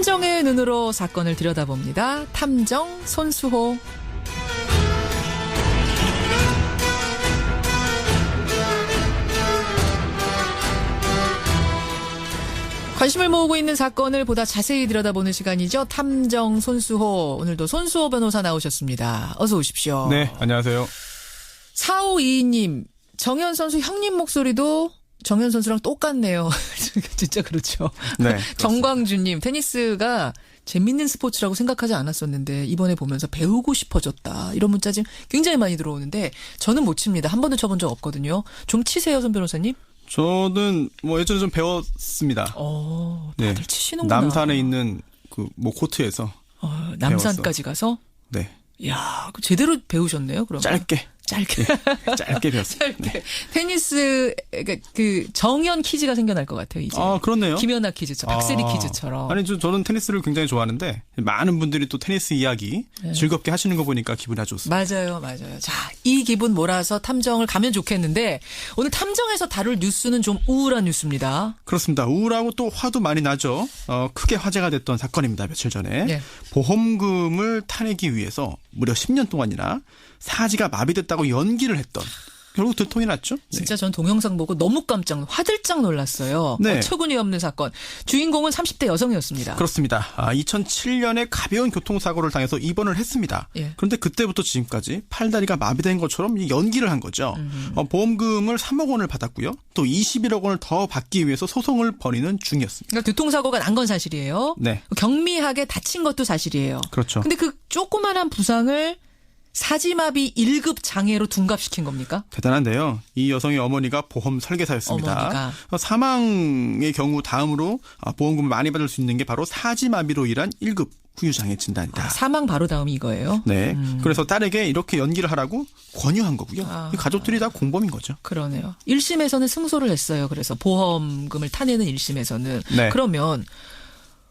탐정의 눈으로 사건을 들여다봅니다. 탐정 손수호. 관심을 모으고 있는 사건을 보다 자세히 들여다보는 시간이죠. 탐정 손수호. 오늘도 손수호 변호사 나오셨습니다. 어서 오십시오. 네, 안녕하세요. 4522님, 정현 선수 형님 목소리도 정현 선수랑 똑같네요. 진짜 그렇죠. 네. 정광주님, 테니스가 재밌는 스포츠라고 생각하지 않았었는데 이번에 보면서 배우고 싶어졌다. 이런 문자 지금 굉장히 많이 들어오는데 저는 못 칩니다. 한 번도 쳐본 적 없거든요. 좀 치세요, 손 변호사님? 저는 예전에 좀 배웠습니다. 다들 네. 치시는구나. 남산에 있는 코트에서. 남산까지 가서? 네. 이야, 제대로 배우셨네요, 그러면. 짧게 배웠어요. 짧게. 네. 테니스, 그 정연 퀴즈가 생겨날 것 같아요, 이제. 아, 그렇네요. 김연아 퀴즈처럼, 박세리 퀴즈처럼. 아니, 저는 테니스를 굉장히 좋아하는데, 많은 분들이 또 테니스 이야기 즐겁게 하시는 거 보니까 기분이 아주 좋습니다. 맞아요. 자, 이 기분 몰아서 탐정을 가면 좋겠는데, 오늘 탐정에서 다룰 뉴스는 좀 우울한 뉴스입니다. 그렇습니다. 우울하고 또 화도 많이 나죠. 크게 화제가 됐던 사건입니다, 며칠 전에. 네. 보험금을 타내기 위해서 무려 10년 동안이나 사지가 마비됐다고 연기를 했던, 결국 들통이 났죠. 진짜 전 동영상 보고 너무 화들짝 놀랐어요. 네. 어처구니 없는 사건. 주인공은 30대 여성이었습니다. 그렇습니다. 2007년에 가벼운 교통사고를 당해서 입원을 했습니다. 예. 그런데 그때부터 지금까지 팔다리가 마비된 것처럼 연기를 한 거죠. 보험금을 3억 원을 받았고요. 또 21억 원을 더 받기 위해서 소송을 벌이는 중이었습니다. 그러니까 교통사고가 난 건 사실이에요. 네. 경미하게 다친 것도 사실이에요. 그렇죠. 근데 그 조그만한 부상을 사지마비 1급 장애로 둔갑시킨 겁니까? 대단한데요. 이 여성의 어머니가 보험 설계사였습니다. 사망의 경우 다음으로 보험금을 많이 받을 수 있는 게 바로 사지마비로 인한 1급 후유장애 진단이다. 사망 바로 다음이 이거예요? 네. 그래서 딸에게 이렇게 연기를 하라고 권유한 거고요. 가족들이 다 공범인 거죠. 그러네요. 1심에서는 승소를 했어요. 그래서 보험금을 타내는 1심에서는. 네. 그러면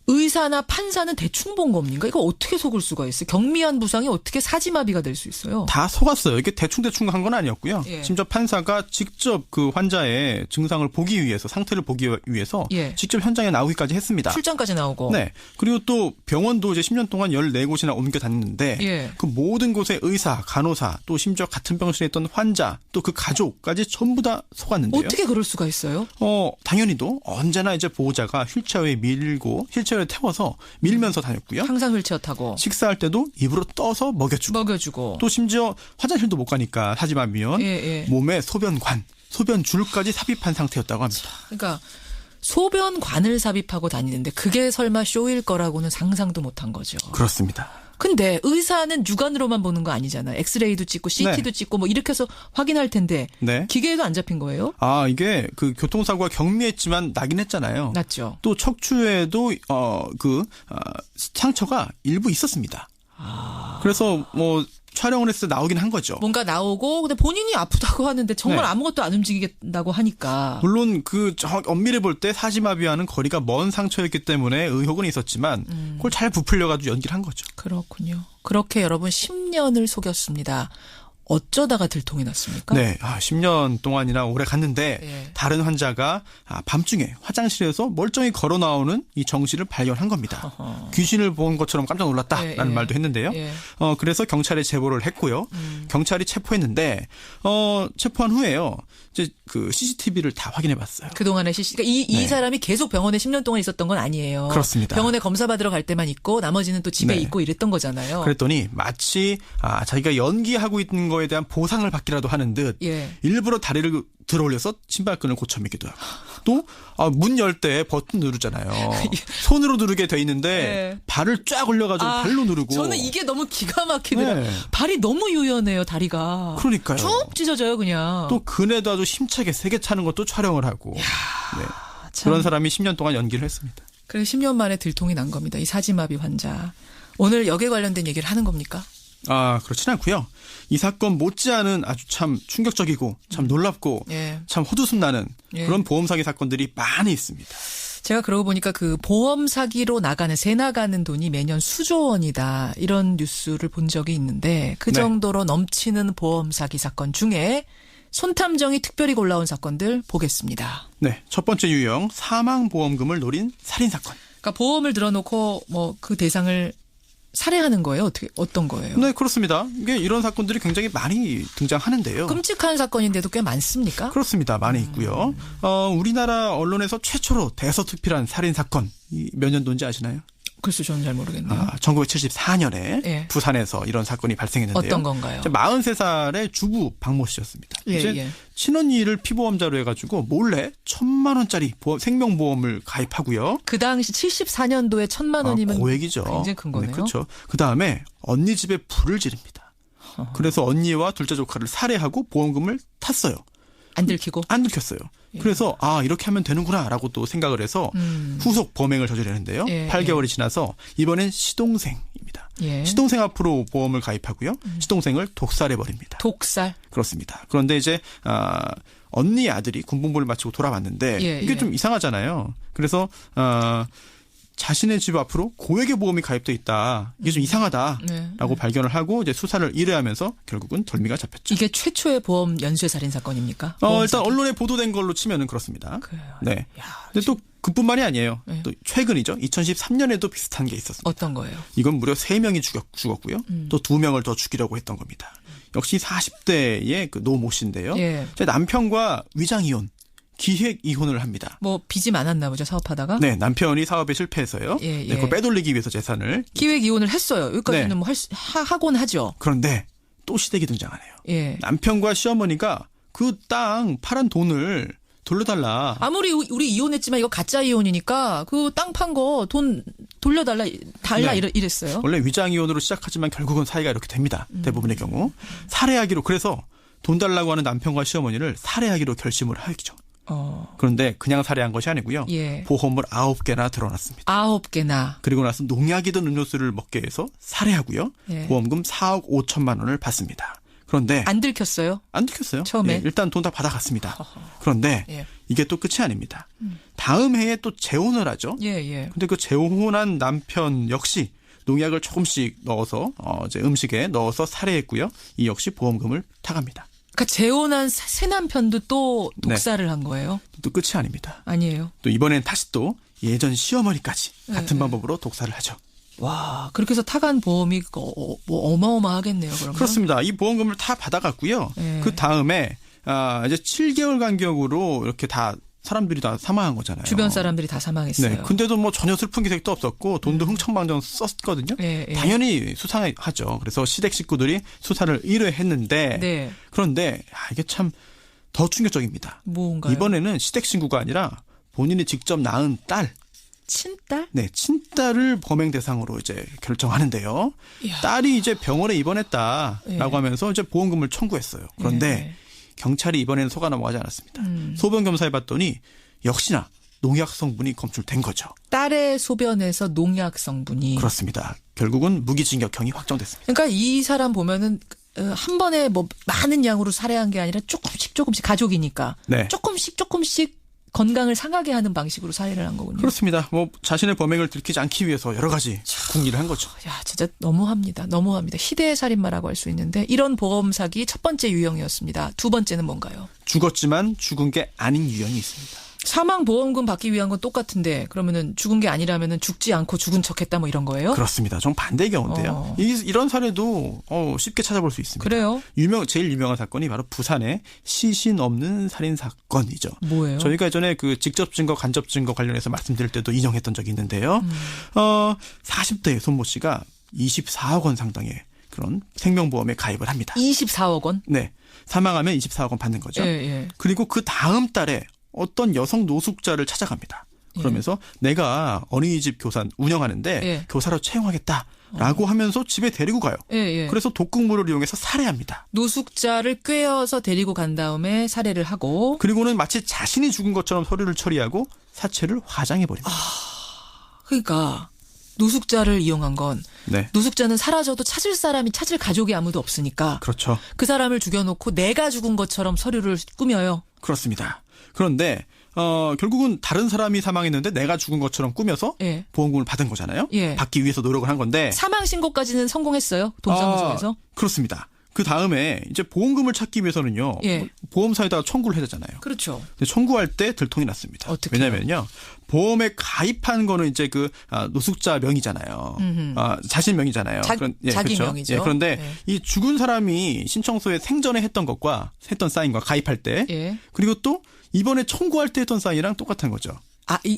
의사나 판사는 대충 본 겁니까? 이거 어떻게 속을 수가 있어요? 경미한 부상이 어떻게 사지마비가 될 수 있어요? 다 속았어요. 이게 대충 한 건 아니었고요. 예. 심지어 판사가 직접 그 환자의 증상을 보기 위해서, 상태를 보기 위해서 직접 현장에 나오기까지 했습니다. 출장까지 나오고. 네. 그리고 또 병원도 이제 10년 동안 14곳이나 옮겨 다녔는데 그 모든 곳의 의사, 간호사, 또 심지어 같은 병실에 있던 환자, 또 그 가족까지 전부 다 속았는데요. 어떻게 그럴 수가 있어요? 당연히도 언제나 이제 보호자가 휠체어에 휠체어에 태워서 밀면서 다녔고요. 항상 휠체어 타고. 식사할 때도 입으로 떠서 먹여주고. 또 심지어 화장실도 못 가니까 사지마비면 몸에 소변줄까지 삽입한 상태였다고 합니다. 그러니까 소변관을 삽입하고 다니는데 그게 설마 쇼일 거라고는 상상도 못한 거죠. 그렇습니다. 근데 의사는 육안으로만 보는 거 아니잖아요. 엑스레이도 찍고 CT도 찍고 이렇게 해서 확인할 텐데 기계에도 안 잡힌 거예요? 이게 그 교통사고가 경미했지만 나긴 했잖아요. 났죠. 또 척추에도 상처가 일부 있었습니다. 그래서 촬영을 했을 때 나오긴 한 거죠. 뭔가 나오고 근데 본인이 아프다고 하는데 정말 아무것도 안 움직이겠다고 하니까. 물론 엄밀히 볼 때 사지마비와는 거리가 먼 상처였기 때문에 의혹은 있었지만 그걸 잘 부풀려가지고 연기를 한 거죠. 그렇군요. 그렇게 여러분 10년을 속였습니다. 어쩌다가 들통이 났습니까? 네. 10년 동안이나 오래 갔는데 다른 환자가 밤중에 화장실에서 멀쩡히 걸어 나오는 이 정실을 발견한 겁니다. 귀신을 본 것처럼 깜짝 놀랐다라는 말도 했는데요. 그래서 경찰에 제보를 했고요. 경찰이 체포했는데 체포한 후에요. 이제 그 CCTV를 다 확인해 봤어요. 그동안의 그러니까 이 사람이 계속 병원에 10년 동안 있었던 건 아니에요. 그렇습니다. 병원에 검사 받으러 갈 때만 있고 나머지는 또 집에 있고 이랬던 거잖아요. 그랬더니 마치 자기가 연기하고 있는 거에 대한 보상을 받기라도 하는 듯 일부러 다리를 들어올려서 신발끈을 고쳐매기도 하고 또 문 열 때 버튼 누르잖아요. 손으로 누르게 돼 있는데 발을 쫙 올려가지고 발로 누르고. 저는 이게 너무 기가 막히더라고요. 발이 너무 유연해요, 다리가. 그러니까요. 쭉 찢어져요, 그냥. 또 그네도 아주 힘차게 세게 차는 것도 촬영을 하고. 그런 사람이 10년 동안 연기를 했습니다. 그래서 10년 만에 들통이 난 겁니다. 이 사지마비 환자. 오늘 역에 관련된 얘기를 하는 겁니까? 그렇진 않고요. 이 사건 못지않은 아주 참 충격적이고 참 놀랍고 참 헛웃음 나는 그런 보험 사기 사건들이 많이 있습니다. 제가 그러고 보니까 그 보험 사기로 새 나가는 돈이 매년 수조 원이다. 이런 뉴스를 본 적이 있는데 그 정도로 넘치는 보험 사기 사건 중에 손탐정이 특별히 골라온 사건들 보겠습니다. 네, 첫 번째 유형 사망보험금을 노린 살인사건. 그러니까 보험을 들어놓고 뭐 그 대상을 살해하는 거예요? 어떤 거예요? 네, 그렇습니다. 이게 이런 사건들이 굉장히 많이 등장하는데요. 끔찍한 사건인데도 꽤 많습니까? 그렇습니다. 많이 있고요. 우리나라 언론에서 최초로 대서특필한 살인 사건 몇 년도인지 아시나요? 글쎄 저는 잘 모르겠네요. 1974년에 예. 부산에서 이런 사건이 발생했는데요. 어떤 건가요? 43살의 주부 박모 씨였습니다. 이제 친언니를 피보험자로 해가지고 몰래 1,000만 원짜리 생명보험을 가입하고요. 그 당시 74년도에 1,000만 원이면 고액이죠. 굉장히 큰 거네요. 네, 그렇죠. 그 다음에 언니 집에 불을 지릅니다. 그래서 언니와 둘째 조카를 살해하고 보험금을 탔어요. 안 들키고? 안 들켰어요. 그래서 이렇게 하면 되는구나라고 또 생각을 해서 후속 범행을 저지르는데요. 8개월이 지나서 이번엔 시동생입니다. 시동생 앞으로 보험을 가입하고요. 시동생을 독살해버립니다. 독살? 그렇습니다. 그런데 이제 언니 아들이 군복무를 마치고 돌아왔는데 이게 좀 이상하잖아요. 그래서 자신의 집 앞으로 고액의 보험이 가입돼 있다. 이게 좀 이상하다라고 발견을 하고 이제 수사를 일회하면서 결국은 덜미가 잡혔죠. 이게 최초의 보험 연쇄 살인 사건입니까? 일단 언론에 보도된 걸로 치면은 그렇습니다. 그래요. 네. 근데 또 그뿐만이 아니에요. 또 최근이죠. 2013년에도 비슷한 게 있었습니다. 어떤 거예요? 이건 무려 3명이 죽었고요. 또 2명을 더 죽이려고 했던 겁니다. 역시 40대의 그 노 모 씨인데요. 제 남편과 위장 이혼. 기획 이혼을 합니다. 뭐 빚이 많았나 보죠, 사업하다가? 네, 남편이 사업에 실패해서요. 네, 그걸 빼돌리기 위해서 재산을. 기획 이혼을 했어요. 여기까지는 뭐 하곤 하죠. 그런데 또 시댁이 등장하네요. 남편과 시어머니가 그 땅 팔은 돈을 돌려달라. 아무리 우리 이혼했지만 이거 가짜 이혼이니까 그 땅 판 거 돈 돌려달라 이랬어요. 원래 위장 이혼으로 시작하지만 결국은 사이가 이렇게 됩니다. 대부분의 경우. 살해하기로 그래서 돈 달라고 하는 남편과 시어머니를 살해하기로 결심을 하죠. 그런데 그냥 살해한 것이 아니고요. 보험을 9개나 들어놨습니다. 9개나. 그리고 나서 농약이 든 음료수를 먹게 해서 살해하고요. 보험금 4억 5천만 원을 받습니다. 그런데 안 들켰어요? 안 들켰어요. 처음에? 일단 돈 다 받아갔습니다. 그런데 이게 또 끝이 아닙니다. 다음 해에 또 재혼을 하죠. 근데 그 재혼한 남편 역시 농약을 조금씩 넣어서 이제 음식에 넣어서 살해했고요. 이 역시 보험금을 타갑니다. 그러니까 재혼한 새 남편도 또 독살을 한 거예요? 또 끝이 아닙니다. 아니에요. 또 이번엔 다시 또 예전 시어머니까지 같은 방법으로 독살을 하죠. 와, 그렇게 해서 타간 보험이 뭐 어마어마하겠네요. 그러면. 그렇습니다. 이 보험금을 다 받아갔고요. 그 다음에 이제 7개월 간격으로 이렇게 다 사람들이 다 사망한 거잖아요. 주변 사람들이 다 사망했어요. 네. 근데도 뭐 전혀 슬픈 기색도 없었고 돈도 흥청망청 썼거든요. 당연히 수상하죠. 그래서 시댁 식구들이 수사를 1회했는데 그런데 이게 참 더 충격적입니다. 뭔가요? 이번에는 시댁 친구가 아니라 본인이 직접 낳은 딸. 친딸? 네, 친딸을 범행 대상으로 이제 결정하는데요. 딸이 이제 병원에 입원했다라고 하면서 이제 보험금을 청구했어요. 그런데 경찰이 이번에는 속아 넘어가지 않았습니다. 소변 검사해봤더니 역시나 농약 성분이 검출된 거죠. 딸의 소변에서 농약 성분이. 그렇습니다. 결국은 무기징역형이 확정됐습니다. 그러니까 이 사람 보면은 한 번에 뭐 많은 양으로 살해한 게 아니라 조금씩 가족이니까 조금씩 건강을 상하게 하는 방식으로 살해를 한 거군요. 그렇습니다. 뭐 자신의 범행을 들키지 않기 위해서 여러 가지 궁리를 한 거죠. 야, 진짜 너무합니다. 희대의 살인마라고 할 수 있는데 이런 보험 사기 첫 번째 유형이었습니다. 두 번째는 뭔가요? 죽었지만 죽은 게 아닌 유형이 있습니다. 사망 보험금 받기 위한 건 똑같은데 그러면은 죽은 게 아니라면은 죽지 않고 죽은 척했다 뭐 이런 거예요? 그렇습니다. 좀 반대의 경우인데요. 이런 사례도 쉽게 찾아볼 수 있습니다. 그래요? 제일 유명한 사건이 바로 부산의 시신 없는 살인 사건이죠. 뭐예요? 저희가 예전에 그 직접 증거, 간접 증거 관련해서 말씀드릴 때도 인용했던 적이 있는데요. 40대의 손모 씨가 24억 원 상당의 그런 생명보험에 가입을 합니다. 24억 원? 네. 사망하면 24억 원 받는 거죠. 그리고 그 다음 달에 어떤 여성 노숙자를 찾아갑니다. 그러면서 내가 어린이집 교사 운영하는데 교사로 채용하겠다라고 하면서 집에 데리고 가요. 그래서 독극물을 이용해서 살해합니다. 노숙자를 꿰어서 데리고 간 다음에 살해를 하고 그리고는 마치 자신이 죽은 것처럼 서류를 처리하고 사체를 화장해버립니다. 그러니까 노숙자를 이용한 건 노숙자는 사라져도 찾을 가족이 아무도 없으니까 그렇죠. 그 사람을 죽여놓고 내가 죽은 것처럼 서류를 꾸며요. 그렇습니다. 그런데 결국은 다른 사람이 사망했는데 내가 죽은 것처럼 꾸며서 보험금을 받은 거잖아요. 받기 위해서 노력을 한 건데 사망 신고까지는 성공했어요. 동사무소에서. 그렇습니다. 그 다음에 이제 보험금을 찾기 위해서는요. 예. 보험사에다가 청구를 해야 되잖아요. 그렇죠. 근데 청구할 때 들통이 났습니다. 어떻게요? 왜냐면요. 보험에 가입한 거는 이제 그 노숙자 명의잖아요. 자신 명의잖아요. 자기 그렇죠? 명의죠. 예, 그런데 예. 이 죽은 사람이 신청서에 생전에 했던 것과 했던 사인과 가입할 때 예. 그리고 또 이번에 청구할 때 했던 사인이랑 똑같은 거죠.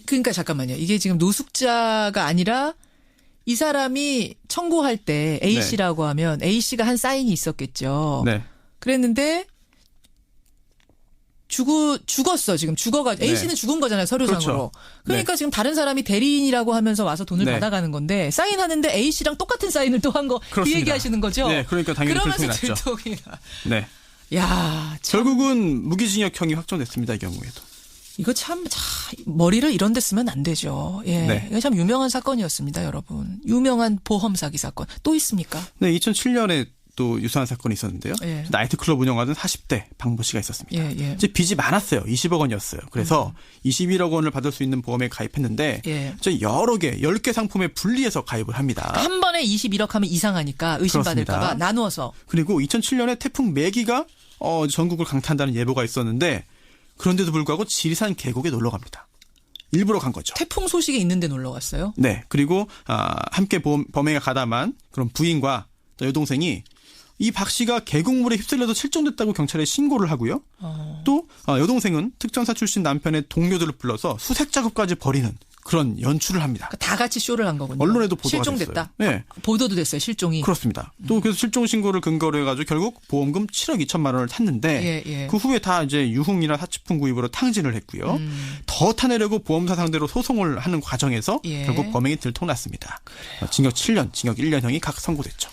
그러니까 잠깐만요. 이게 지금 노숙자가 아니라 이 사람이 청구할 때 A 씨라고 하면 A 씨가 한 사인이 있었겠죠. 네. 그랬는데 죽었어. 지금 죽어가지고 A 씨는 죽은 거잖아요. 서류상으로. 그렇죠. 그러니까 지금 다른 사람이 대리인이라고 하면서 와서 돈을 네. 받아가는 건데 사인하는데 A 씨랑 똑같은 사인을 또 한 거 그 얘기하시는 거죠? 네. 그러니까 당연히 그러면서 들통이 났죠. 네. 야, 참. 결국은 무기징역형이 확정됐습니다. 이 경우에도. 이거 참 머리를 이런 데 쓰면 안 되죠. 예. 네. 이거 참 유명한 사건이었습니다, 여러분. 유명한 보험 사기 사건. 또 있습니까? 네, 2007년에 또 유사한 사건이 있었는데요. 예. 나이트클럽 운영하던 40대 방모 씨가 있었습니다. 예, 예. 이제 빚이 많았어요. 20억 원이었어요. 그래서 21억 원을 받을 수 있는 보험에 가입했는데 예. 이제 여러 개, 10개 상품에 분리해서 가입을 합니다. 한 번에 21억 하면 이상하니까 의심받을까 봐 그렇습니다. 나누어서. 그리고 2007년에 태풍 매기가 전국을 강타한다는 예보가 있었는데 그런데도 불구하고 지리산 계곡에 놀러 갑니다. 일부러 간 거죠. 태풍 소식이 있는데 놀러 갔어요? 네. 그리고 함께 범행에 가담한 그런 부인과 여동생이 이 박 씨가 계곡물에 휩쓸려서 실종됐다고 경찰에 신고를 하고요. 또 여동생은 특전사 출신 남편의 동료들을 불러서 수색 작업까지 벌이는 그런 연출을 합니다. 그러니까 다 같이 쇼를 한 거군요. 언론에도 보도가 실종됐다. 됐어요. 네. 보도도 됐어요. 실종이. 그렇습니다. 또 그래서 실종 신고를 근거로 해가지고 결국 보험금 7억 2천만 원을 탔는데 예. 그 후에 다 이제 유흥이나 사치품 구입으로 탕진을 했고요. 더 타내려고 보험사 상대로 소송을 하는 과정에서 예. 결국 범행이 들통났습니다. 징역 7년, 징역 1년형이 각 선고됐죠.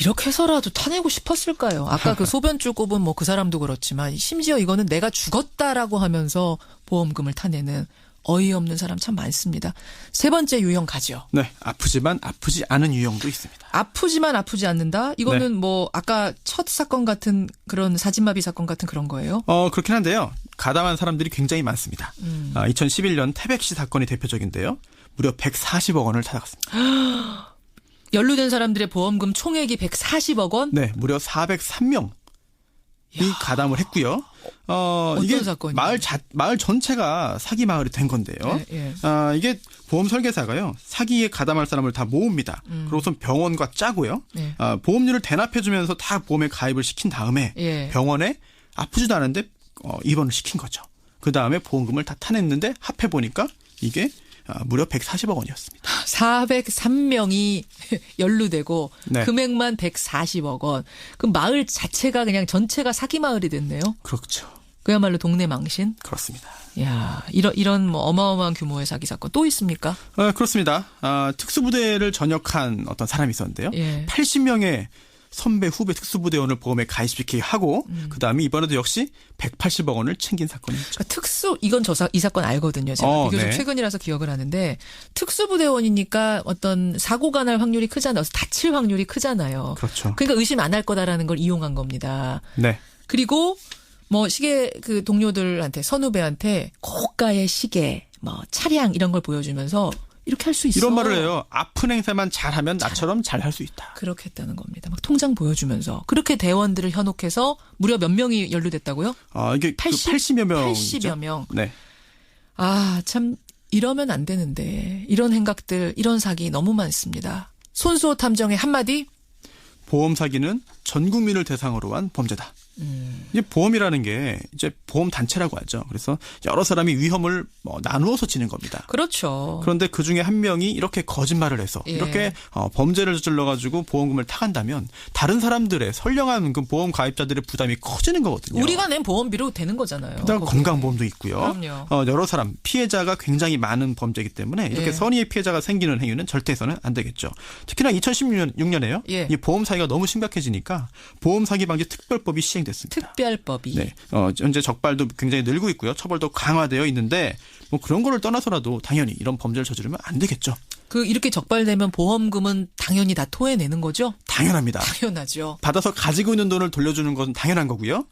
이렇게 해서라도 타내고 싶었을까요? 아까 그 소변줄 꼽은 뭐 그 사람도 그렇지만 심지어 이거는 내가 죽었다라고 하면서 보험금을 타내는 어이없는 사람 참 많습니다. 세 번째 유형 가죠. 네, 아프지만 아프지 않은 유형도 있습니다. 아프지만 아프지 않는다? 이거는 네. 뭐 아까 첫 사건 같은 그런 사진마비 사건 같은 그런 거예요? 그렇긴 한데요. 가담한 사람들이 굉장히 많습니다. 2011년 태백시 사건이 대표적인데요. 무려 140억 원을 타갔습니다. 연루된 사람들의 보험금 총액이 140억 원? 네, 무려 403명이 가담을 했고요. 이게 사건이에요? 마을 전체가 사기 마을이 된 건데요. 예. 이게 보험 설계사가요. 사기에 가담할 사람을 다 모읍니다. 그러고선 병원과 짜고요. 예. 보험료를 대납해주면서 다 보험에 가입을 시킨 다음에 예. 병원에 아프지도 않은데 입원을 시킨 거죠. 그 다음에 보험금을 다 타냈는데 합해보니까 이게 무려 140억 원이었습니다. 403명이 연루되고 네. 금액만 140억 원. 그럼 마을 자체가 그냥 전체가 사기 마을이 됐네요. 그렇죠. 그야말로 동네 망신. 그렇습니다. 야, 이런 뭐 어마어마한 규모의 사기 사건 또 있습니까? 그렇습니다. 특수부대를 전역한 어떤 사람이 있었는데요. 예. 80명의 선배 후배 특수부대원을 보험에 가입시키게 하고 그다음에 이번에도 역시 180억 원을 챙긴 사건이죠. 그러니까 이건 이 사건 알거든요. 제가 비교적 네. 최근이라서 기억을 하는데 특수부대원이니까 어떤 사고가 날 확률이 크잖아요. 다칠 확률이 크잖아요. 그렇죠. 그러니까 의심 안 할 거다라는 걸 이용한 겁니다. 네. 그리고 뭐 시계 그 동료들한테 선후배한테 고가의 시계, 뭐 차량 이런 걸 보여주면서 이렇게 할 수 있어. 이런 말을 해요. 아픈 행세만 잘하면 나처럼 잘할 수 있다. 그렇게 했다는 겁니다. 막 통장 보여주면서 그렇게 대원들을 현혹해서 무려 몇 명이 연루됐다고요? 이게 80여 명. 80여 명. 네. 참 이러면 안 되는데 이런 행각들, 이런 사기 너무 많습니다. 손수호 탐정의 한마디. 보험 사기는 전 국민을 대상으로 한 범죄다. 이제 보험이라는 게 이제 보험 단체라고 하죠. 그래서 여러 사람이 위험을 나누어서 지는 겁니다. 그렇죠. 그런데 그 중에 한 명이 이렇게 거짓말을 해서 예. 이렇게 범죄를 저질러 가지고 보험금을 타간다면 다른 사람들의 선량한 그 보험 가입자들의 부담이 커지는 거거든요. 우리가 낸 보험비로 되는 거잖아요. 그다음 건강보험도 있고요. 그럼요. 여러 사람 피해자가 굉장히 많은 범죄이기 때문에 이렇게 예. 선의의 피해자가 생기는 행위는 절대 해서는 안 되겠죠. 특히나 2016년에요. 예. 이 보험 사기가 너무 심각해지니까 보험 사기 방지 특별법이 시행됐습니다. 특별법이. 네. 현재 적발도 굉장히 늘고 있고요. 처벌도 강화되어 있는데 뭐 그런 거를 떠나서라도 당연히 이런 범죄를 저지르면 안 되겠죠. 이렇게 적발되면 보험금은 당연히 다 토해내는 거죠? 당연합니다. 당연하죠. 받아서 가지고 있는 돈을 돌려주는 것은 당연한 거고요.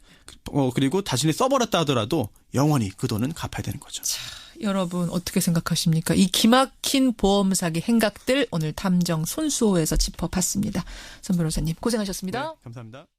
그리고 자신이 써버렸다 하더라도 영원히 그 돈은 갚아야 되는 거죠. 자, 여러분 어떻게 생각하십니까? 이 기막힌 보험 사기 행각들 오늘 탐정 손수호에서 짚어봤습니다. 선 변호사님 고생하셨습니다. 네, 감사합니다.